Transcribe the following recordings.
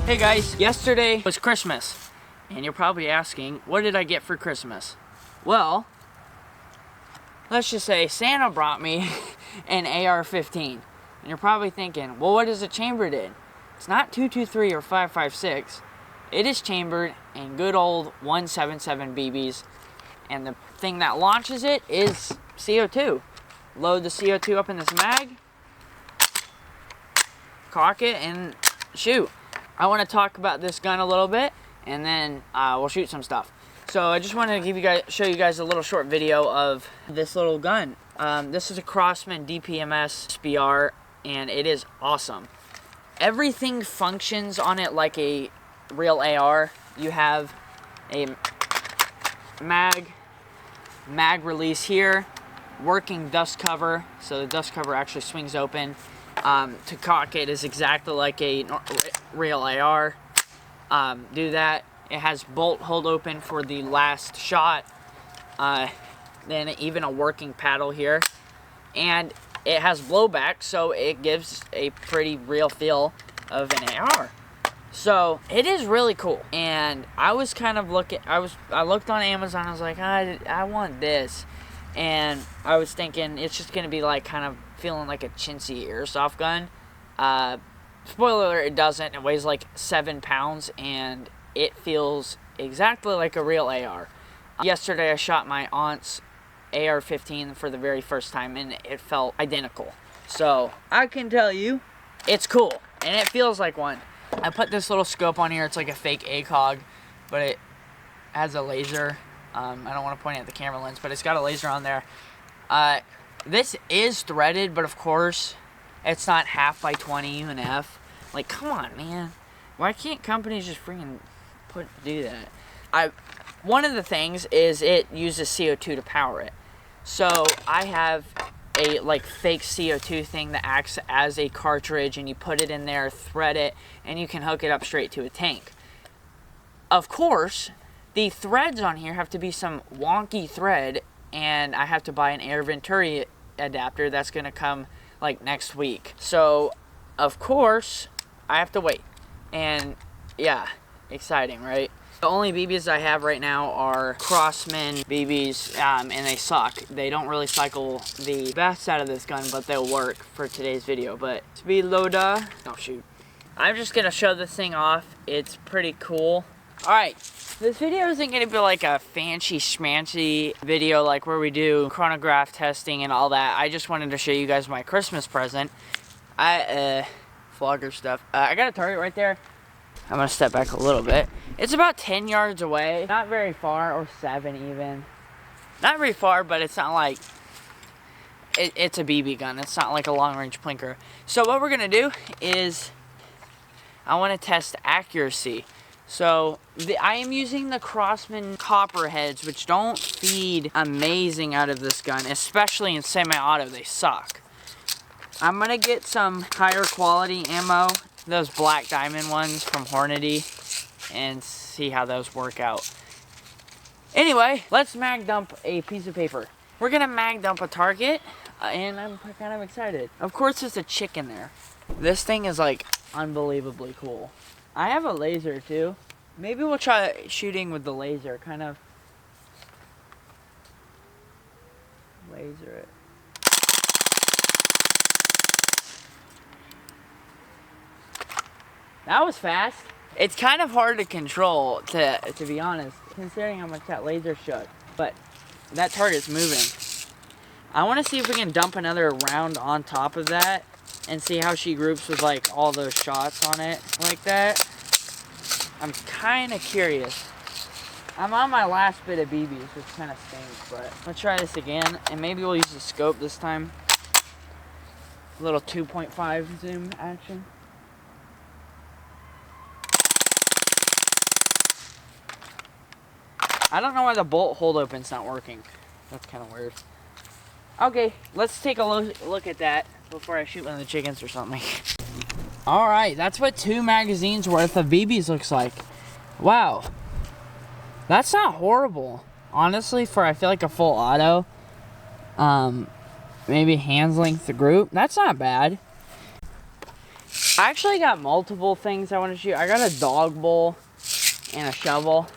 Hey guys, yesterday was Christmas, and you're probably asking, what did I get for Christmas? Well, let's just say Santa brought me an ar15, and you're probably thinking, well, what is it chambered in? It's not 223 or 556. It is chambered in good old 177 BBs, and the thing that launches it is CO2. Load the CO2 up in this mag, cock it, and shoot. I want to talk about this gun a little bit, and then we'll shoot some stuff. So I just wanted to show you guys a little short video of this little gun. This is a Crosman DPMS SPR, and it is awesome. Everything functions on it like a real AR. You have a mag release here, working dust cover, so the dust cover actually swings open. To cock it is exactly like a real AR. Do that. It has bolt hold open for the last shot. Then even a working paddle here. And it has blowback, so it gives a pretty real feel of an AR. So it is really cool. And I was kind of looking, I looked on Amazon, I was like, I want this. And I was thinking it's just gonna be like kind of feeling like a chintzy airsoft gun. Spoiler alert, it doesn't. It weighs like 7 pounds and it feels exactly like a real AR. Yesterday I shot my aunt's AR-15 for the very first time and it felt identical. So I can tell you, it's cool and it feels like one. I put this little scope on here. It's like a fake ACOG, but it has a laser. I don't want to point it at the camera lens, but it's got a laser on there. This is threaded, but of course, it's not 1/2x20 UNF. Like, come on, man. Why can't companies just freaking do that? One of the things is it uses CO2 to power it. So I have a like fake CO2 thing that acts as a cartridge, and you put it in there, thread it, and you can hook it up straight to a tank. Of course, the threads on here have to be some wonky thread, and I have to buy an Air Venturi adapter that's gonna come like next week. So, of course, I have to wait. And yeah, exciting, right? The only BBs I have right now are Crosman BBs, and they suck. They don't really cycle the best out of this gun, but they'll work for today's video. But speed loader, don't shoot. I'm just gonna show this thing off. It's pretty cool. All right. This video isn't going to be like a fancy schmancy video like where we do chronograph testing and all that. I just wanted to show you guys my Christmas present. Flogger stuff. I got a target right there. I'm going to step back a little bit. It's about 10 yards away. Not very far, or 7 even. Not very far, but it's not like... It's a BB gun. It's not like a long-range plinker. So what we're going to do is... I want to test accuracy. So, I am using the Crosman copper heads, which don't feed amazing out of this gun, especially in semi-auto. They suck. I'm going to get some higher quality ammo, those black diamond ones from Hornady, and see how those work out. Anyway, let's mag dump a piece of paper. We're going to mag dump a target, and I'm kind of excited. Of course, there's a chick in there. This thing is like unbelievably cool. I have a laser too. Maybe we'll try shooting with the laser, kind of laser it. That was fast. It's kind of hard to control, to be honest, considering how much that laser shook. But that target's moving. I want to see if we can dump another round on top of that and see how she groups with like all those shots on it like that. I'm kind of curious. I'm on my last bit of BBs, which kind of stinks, but let's try this again, and maybe we'll use the scope this time. A little 2.5 zoom action. I don't know why the bolt hold open's not working. That's kind of weird. Okay, let's take a look at that before I shoot one of the chickens or something. Alright, that's what 2 magazines worth of BBs looks like. Wow. That's not horrible. Honestly, for I feel like a full auto. Maybe hands length the group. That's not bad. I actually got multiple things I want to shoot. I got a dog bowl and a shovel.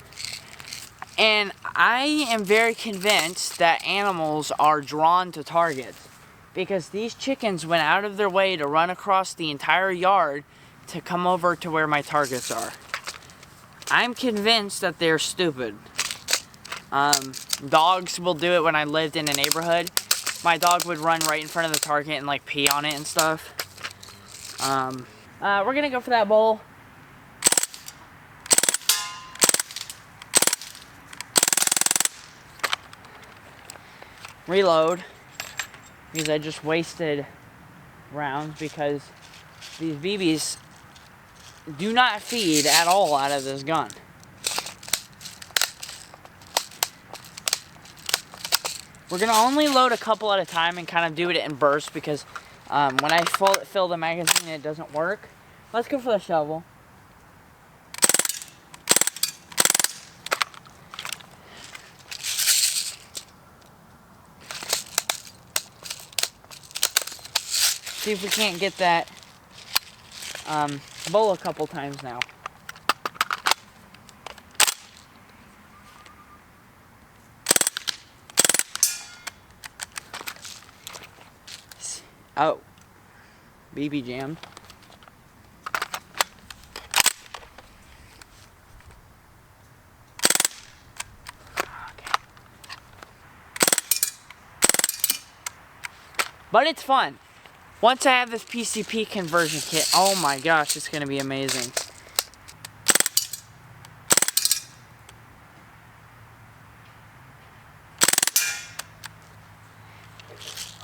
And I am very convinced that animals are drawn to targets, because these chickens went out of their way to run across the entire yard to come over to where my targets are. I'm convinced that they're stupid. Dogs will do it. When I lived in a neighborhood, my dog would run right in front of the target and like pee on it and stuff. We're gonna go for that bowl. Reload, because I just wasted rounds, because these BBs do not feed at all out of this gun. We're gonna only load a couple at a time and kind of do it in bursts, because when I fill the magazine it doesn't work. Let's go for the shovel. See if we can't get that bowl a couple times now. Oh, BB jammed. Okay. But it's fun. Once I have this PCP conversion kit, oh my gosh, it's going to be amazing.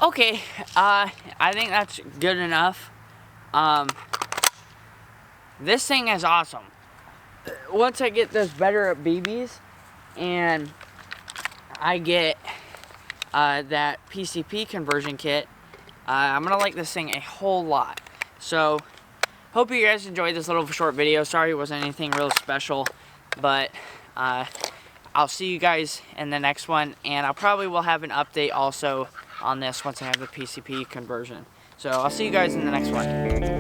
Okay, I think that's good enough. This thing is awesome. Once I get this better at BBs and I get that PCP conversion kit, I'm gonna like this thing a whole lot. So, hope you guys enjoyed this little short video. Sorry it wasn't anything real special, but I'll see you guys in the next one, and I probably will have an update also on this once I have the PCP conversion. So, I'll see you guys in the next one.